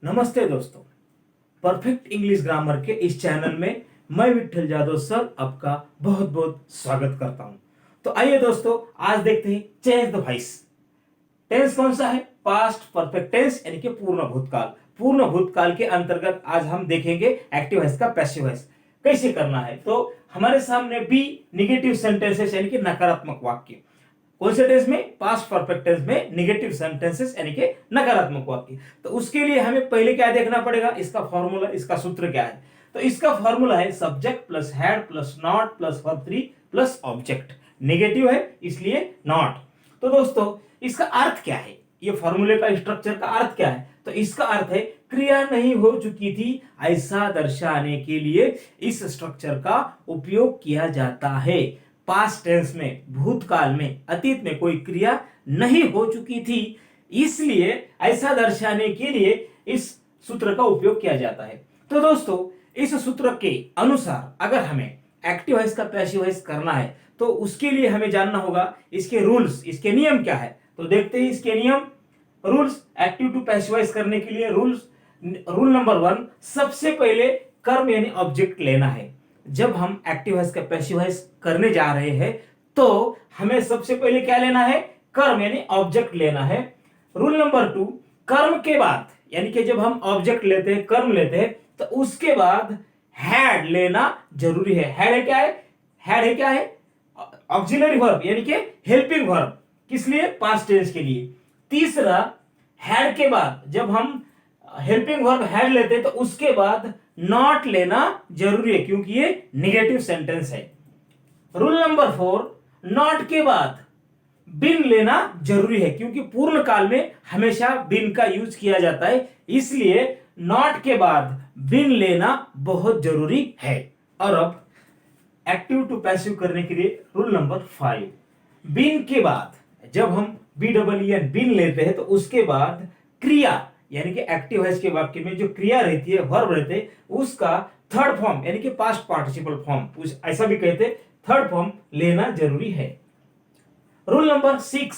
नमस्ते दोस्तों। Perfect English grammar के इस चैनल में मैं विठल जादव सर आपका बहुत बहुत स्वागत करता हूं। तो आइए दोस्तों, आज देखते हैं चेंज द वॉइस। टेंस कौन सा है? पास्ट परफेक्ट टेंस यानी कि पूर्ण भूतकाल। पूर्ण भूतकाल के अंतर्गत आज हम देखेंगे एक्टिव वॉइस का पैसिव वॉइस कैसे करना है। तो हमारे सामने बी निगेटिव सेंटेंसेस यानी कि नकारात्मक वाक्य। कौन से टेंस में? पास्ट परफेक्ट टेंस में निगेटिव सेंटेंसेस यानी कि नकारात्मक वाक्य। तो उसके लिए हमें पहले क्या देखना पड़ेगा? इसका फॉर्मूला, इसका सूत्र क्या है? तो इसका फॉर्मूला है subject plus had plus not plus verb 3 plus object. Negative है इसलिए नॉट। तो दोस्तों, इसका अर्थ क्या है? ये फॉर्मूले का स्ट्रक्चर का अर्थ क्या है? तो इसका अर्थ है क्रिया नहीं हो चुकी थी ऐसा दर्शाने के लिए इस स्ट्रक्चर का उपयोग किया जाता है। पास्ट टेंस में, भूतकाल में, अतीत में कोई क्रिया नहीं हो चुकी थी, इसलिए ऐसा दर्शाने के लिए इस सूत्र का उपयोग किया जाता है। तो दोस्तों, इस सूत्र के अनुसार अगर हमें एक्टिव वॉइस का पैसिव वॉइस करना है तो उसके लिए हमें जानना होगा इसके रूल्स, इसके नियम क्या है। तो देखते हैं इसके नियम, rules. Active to passive voice करने के लिए रूल्स। रूल नंबर 1, सबसे पहले कर्म यानी ऑब्जेक्ट लेना है। जब हम एक्टिव वॉइस का पैसिव वॉइस करने जा रहे हैं तो हमें सबसे पहले क्या लेना है? कर्म यानी ऑब्जेक्ट लेना है। रूल नंबर 2, कर्म के बाद यानी कि जब हम ऑब्जेक्ट लेते हैं, कर्म लेते हैं, तो उसके बाद हैड लेना जरूरी है। हैड है क्या है? हैड है क्या है? ऑक्सिलरी वर्ब यानी कि हेल्पिंग वर्ब। किस लिए? पास्ट टेंस के लिए। तीसरा, हैड के बाद जब हम हेल्पिंग वर्ब हैड लेते हैं तो उसके बाद नॉट लेना जरूरी है क्योंकि ये निगेटिव सेंटेंस है। रूल नंबर 4, नॉट के बाद बिन लेना जरूरी है क्योंकि पूर्ण काल में हमेशा बिन का यूज किया जाता है, इसलिए नॉट के बाद बिन लेना बहुत जरूरी है। और अब एक्टिव टू पैसिव करने के लिए रूल नंबर 5, बिन के बाद जब हम बी डबल एन बिन लेते हैं तो उसके बाद क्रिया यानी कि एक्टिव वॉइस के वाक्य में जो क्रिया रहती है, वर्ब रहते हैं, उसका थर्ड फॉर्म यानी कि पास्ट पार्टिसिपल फॉर्म, ऐसा भी कहते हैं, थर्ड फॉर्म लेना जरूरी है। Rule number 6,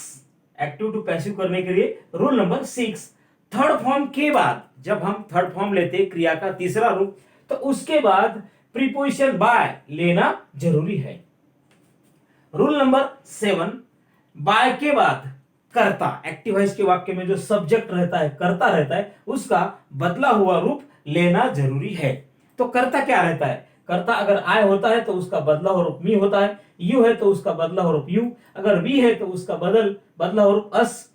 active to passive करने के लिए रूल नंबर 6, थर्ड फॉर्म के बाद जब हम थर्ड फॉर्म लेते हैं क्रिया का तीसरा रूप, तो उसके बाद प्रीपोजिशन बाय लेना जरूरी है। रूल नंबर 7, बाय के बाद कर्ता, एक्टिव वॉइस के वाक्य में जो सब्जेक्ट रहता है, कर्ता रहता है, उसका बदला हुआ रूप लेना जरूरी है। तो कर्ता क्या रहता है? कर्ता अगर आय होता है तो उसका बदला हुआ रूप मी होता है, यू है तो उसका बदला हुआ रूप यू, अगर वी है तो उसका बदला हुआ रूप अस,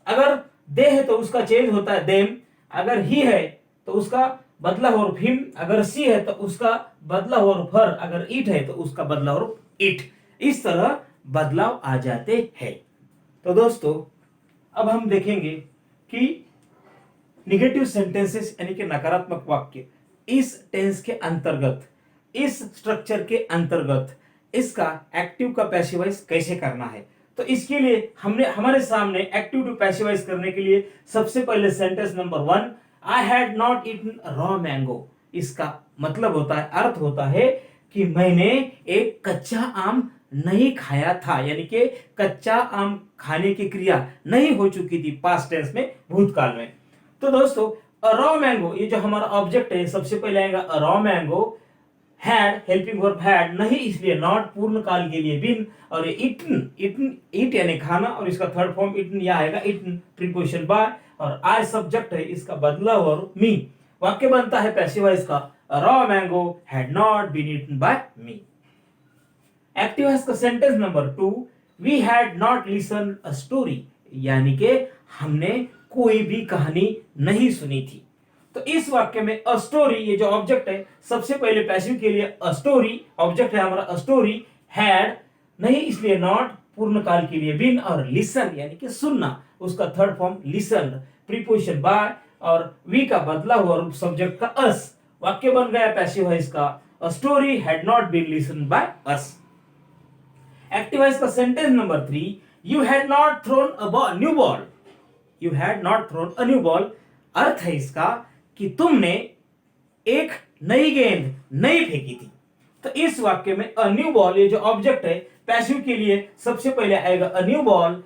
अगर दे है तो उसका चेंज होता है देम, अगर ही है तो उसका बदला हुआ रूप हिम, अगर सी है तो उसका बदला हुआ रूप हर, अगर इट है तो उसका बदला हुआ रूप इट। इस तरह बदलाव आ जाते हैं। तो दोस्तों, अब हम देखेंगे कि निगेटिव सेंटेंसेस यानी कि नकारात्मक वाक्य इस टेंस के अंतर्गत, इस स्ट्रक्चर के अंतर्गत इसका एक्टिव का पैसिवाइज कैसे करना है। तो इसके लिए हमने हमारे सामने एक्टिव टू पैसिवाइज करने के लिए सबसे पहले sentence number 1, I had not eaten raw mango. इसका मतलब होता है, अर्थ होता है कि मैंने एक कच्चा आम नहीं खाया था, यानी कि कच्चा आम खाने की क्रिया नहीं हो चुकी थी पास्ट टेंस में, भूतकाल में। तो दोस्तों, रॉ मैंगो, ये जो हमारा ऑब्जेक्ट है, सबसे पहले आएगा raw mango. Had helping verb had नहीं इसलिए नॉट, पूर्ण काल के लिए बिन, और ये इटन, इटन ईट यानी खाना, और इसका थर्ड फॉर्म इटन या आएगा इटन, प्रीपोजिशन बाय, और आई सब्जेक्ट है, इसका बदला हुआ रूप मी। वाक्य बनता है पैसिव वॉइस का, raw mango had not been eaten by me. Active voice का sentence number 2, we had not listen a story, यानी कि हमने कोई भी कहानी नहीं सुनी थी। तो इस वाक्य में अ स्टोरी, ये जो ऑब्जेक्ट है, सबसे पहले पैसिव के लिए अ स्टोरी, ऑब्जेक्ट है हमारा अ स्टोरी, हैड नहीं इसलिए नॉट, पूर्ण काल के लिए बिन, और लिसन यानी कि सुनना, उसका third form listen, preposition by, और वी का बदला हुआ रूप सब्जेक्ट का अस। वाक्य बन गया पैसिव वॉइस का, a story had not been listen by us. Active voice का sentence number 3, you had not thrown a new ball. You had not thrown a new ball, अर्थ है इसका कि तुमने एक नई गेंद नहीं फेंकी थी। तो इस वाक्य में अ न्यू बॉल, ये जो ऑब्जेक्ट है पैसिव के लिए सबसे पहले आएगा अ new ball,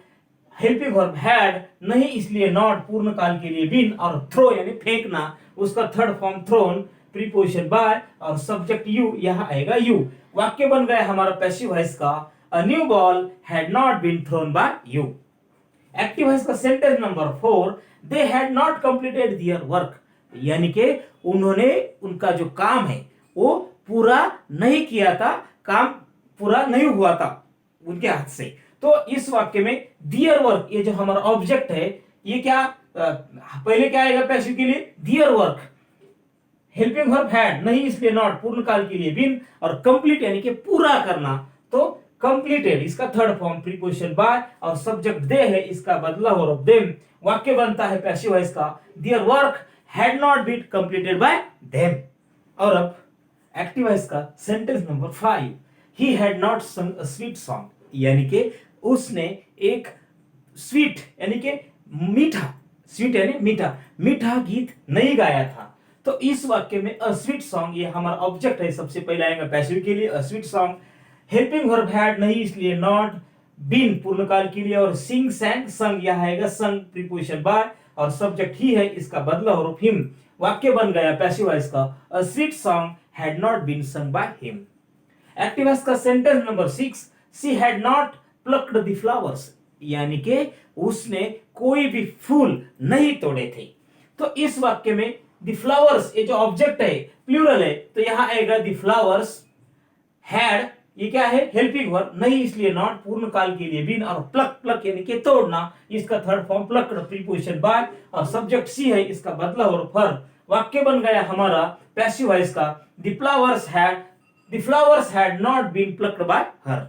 helping verb had नहीं इसलिए नॉट पूर्ण काल के लिए बीन, और थ्रो यानी फेंकना उसका third form thrown, preposition by और सब्जेक्ट यू, यहां आएगा यू। वाक्य बन गया हमारा पैसिव वॉइस का, a new ball had not been thrown by you. Active voice का sentence number 4, they had not completed their work, यानी कि उन्होंने उनका जो काम है वो पूरा नहीं किया था, काम पूरा नहीं हुआ था उनके हाथ से। तो इस वाक्य में दियर वर्क, ये जो हमारा ऑब्जेक्ट है, ये क्या पहले क्या आएगा पैसिव के लिए, their work. Helping verb had नहीं इसलिए नॉट पूर्ण काल के लिए बीन, और कंप्लीट यानी कि पूरा करना, तो कंप्लीटेड इसका थर्ड फॉर्म प्रीपोजिशन बाय और सब्जेक्ट दे है, इसका बदला वर्ब देम। वाक्य बनता है पैसिव वॉइस का, their work had not been completed by them. और अब एक्टिव वॉइस का sentence number 5, he had not sung a sweet song, यानी कि उसने एक स्वीट यानी कि मीठा, स्वीट यानी मीठा, मीठा गीत नहीं गाया था। तो इस वाक्य में अ स्वीट सॉन्ग, ये हमारा ऑब्जेक्ट है, सबसे पहले आएगा पैसिव के लिए अ sweet song. Helping verb had नहीं इसलिए नॉट, बीन पूर्णकाल के लिए, और सिंग सैंग संग, यह आएगा संग प्रीपोजिशन बाय और सब्जेक्ट ही है, इसका बदला वर्ब हिम। वाक्य बन गया पैसिव वॉइस का, a sweet song had not been sung by him. Active voice का sentence number 6, she had not plucked the flowers, यानी कि उसने कोई भी फूल नहीं तोड़े थे। तो इस वाक्य में द फ्लावर्स, ये जो ऑब्जेक्ट है प्लूरल है, तो यहां आएगा द फ्लावर्स हैड, ये क्या है, हेल्पिंग वर्ब नहीं इसलिए नॉट पूर्ण काल के लिए बीन, और प्लक, प्लक यानी कि तोड़ना, इसका third form plucked preposition by और सब्जेक्ट सी है, इसका बदला वर्ब फर। वाक्य बन गया हमारा पैसिव वॉइस का, the flowers had not been plucked by her.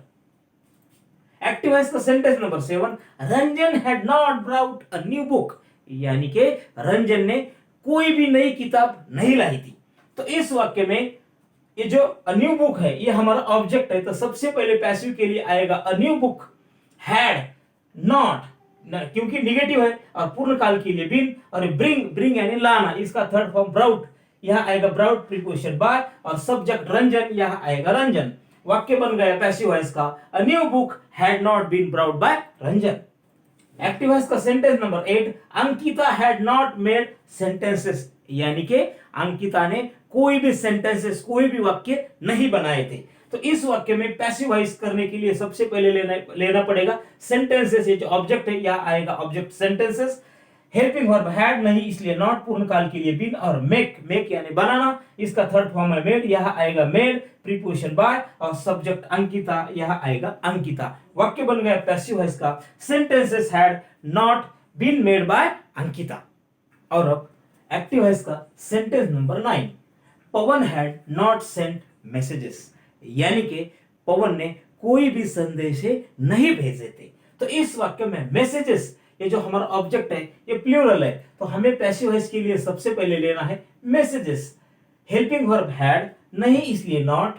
Active voice का sentence number 7, Ranjan had not brought a new book, यानी कि रंजन ने कोई भी नई किताब नहीं लाई थी। तो इस वाक्य में ये जो अ न्यू बुक है, ये हमारा ऑब्जेक्ट है, तो सबसे पहले पैसिव के लिए आएगा अ न्यू बुक हैड नॉट, क्योंकि निगेटिव है, और पूर्ण काल के लिए बीन, और ब्रिंग, ब्रिंग यानी लाना, इसका थर्ड फॉर्म ब्राउट, यहां आएगा ब्राउट प्रीपोजिशन बाय और सब्जेक्ट रंजन, यहां आएगा रंजन। वाक्य बन गया पैसिव वॉइस का, a new book had not been brought by Ranjan. Active voice का sentence number 8, Ankita had not made sentences, यानी कि अंकिता ने कोई भी सेंटेंसेस, कोई भी वाक्य नहीं बनाए थे। तो इस वाक्य में पैसिव वॉइस करने के लिए सबसे पहले लेना पड़ेगा सेंटेंसेस, ये जो ऑब्जेक्ट है यहां आएगा object sentences. Helping verb had नहीं इसलिए नॉट पूर्ण काल के लिए बीन, और मेक, मेक यानी बनाना, इसका थर्ड फॉर्म है मेड, यहां आएगा मेड प्रीपोजिशन बाय और सब्जेक्ट अंकिता, यहां आएगा अंकिता। वाक्य बन गया पैसिव वॉइस का, sentences had not been made by Ankita. और अब एक्टिव वॉइस का sentence number 9, Pawan had not sent messages, यानी कि पवन ने कोई भी संदेश नहीं भेजे थे। तो इस वाक्य में मैसेजेस, ये जो हमारा ऑब्जेक्ट है ये प्लूरल है, तो हमें पैसिव वॉइस के लिए सबसे पहले लेना है मैसेजेस। हेल्पिंग वर्ब हैड नहीं इसलिए नॉट,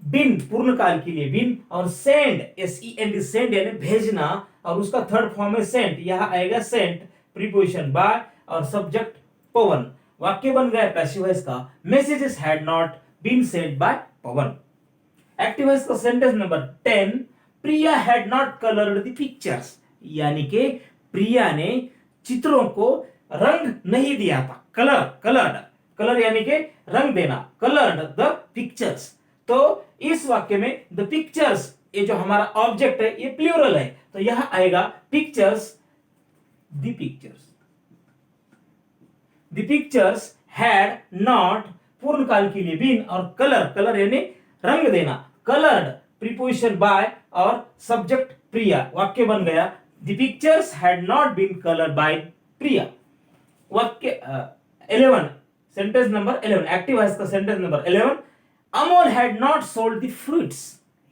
बिन पूर्ण काल के लिए बिन, और सेंड, SEND सेंड यानी भेजना, और उसका थर्ड फॉर्म है सेंट, यहां आएगा सेंट प्रीपोजिशन बाय और सब्जेक्ट पवन। वाक्य बन गया पैसिव वॉइस का, messages had not been sent by Pawan. Active voice का sentence number 10, Priya had not coloured the pictures, यानी कि प्रिया ने चित्रों को रंग नहीं दिया था। कलर, कलर्ड, कलर यानी कि रंग देना, कलर्ड द पिक्चर्स। तो इस वाक्य में द पिक्चर्स, ये जो हमारा ऑब्जेक्ट है ये प्लूरल है, तो यहां आएगा pictures, the pictures. The pictures had not पूर्ण काल के लिए बीन, और कलर, कलर यानी रंग देना, कलर्ड प्रीपोजिशन बाय और सब्जेक्ट प्रिया। वाक्य बन गया, the pictures had not been coloured by Priya. वाक्य 11, सेंटेंस नंबर 11, एक्टिव वॉइस का sentence number 11, Amol had not sold the fruits,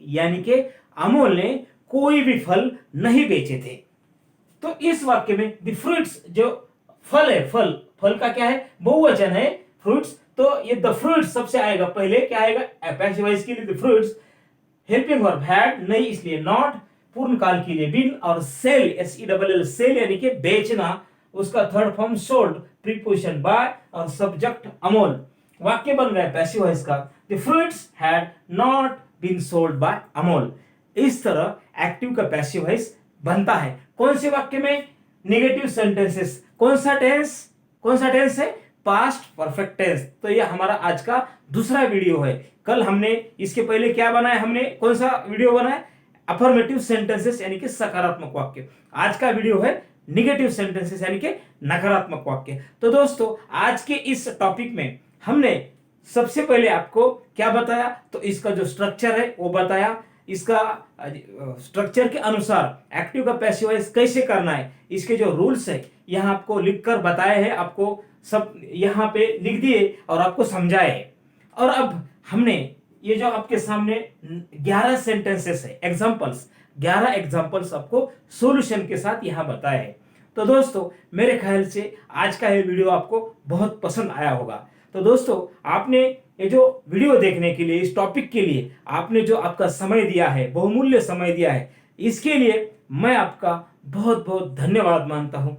यानी कि अमोल ने कोई भी फल नहीं बेचे थे। तो इस वाक्य में द फ्रूट्स, जो फल है, फल, फल का क्या है, बहुवचन है फ्रूट्स, तो ये द फ्रूट्स सबसे आएगा पहले, क्या आएगा पैसिव वॉइस के लिए the fruits. Helping verb had नहीं इसलिए नॉट, पूर्ण काल के लिए बीन, और सेल, SELL सेल यानी कि बेचना, उसका third form sold preposition by और सब्जेक्ट अमोल। वाक्य बन गया पैसिव वॉइस का, the fruits had not been sold by Amol. इस तरह एक्टिव का पैसिव वॉइस बनता है। कौन से वाक्य में? Negative sentences. कौन सा टेंस है? Past perfect tense. तो ये हमारा आज का दूसरा वीडियो है। कल हमने इसके पहले क्या बनाया? हमने कौन सा वीडियो बनाया? अफर्मेटिव सेंटेंसेस यानी कि सकारात्मक वाक्य। आज का वीडियो है निगेटिव सेंटेंसेस यानी कि नकारात्मक वाक्य। तो दोस्तों आज के इस टॉपिक में हमने सबसे पहले आपको क्या बताया? तो इसका जो स्ट्रक्चर है वो बताया। इसका स्ट्रक्चर के अनुसार एक्टिव का पैसिव वॉइस कैसे करना है, इसके जो रूल्स है यहाँ आपको लिखकर बताए हैं, आपको सब यहाँ पे लिख दिए और आपको समझाए है। और अब हमने ये जो आपके सामने 11 सेंटेंसेस है, एग्जांपल्स, 11 एग्जांपल्स आपको सॉल्यूशन के साथ यहाँ बताए हैं। तो दोस्तों मेरे ख्याल से आज का ये वीडियो आपको बहुत पसंद आया होगा। तो दोस्तों आपने ये जो वीडियो देखने के लिए, इस टॉपिक के लिए आपने जो आपका समय दिया है, बहुमूल्य समय दिया है, इसके लिए मैं आपका बहुत बहुत धन्यवाद मानता हूं।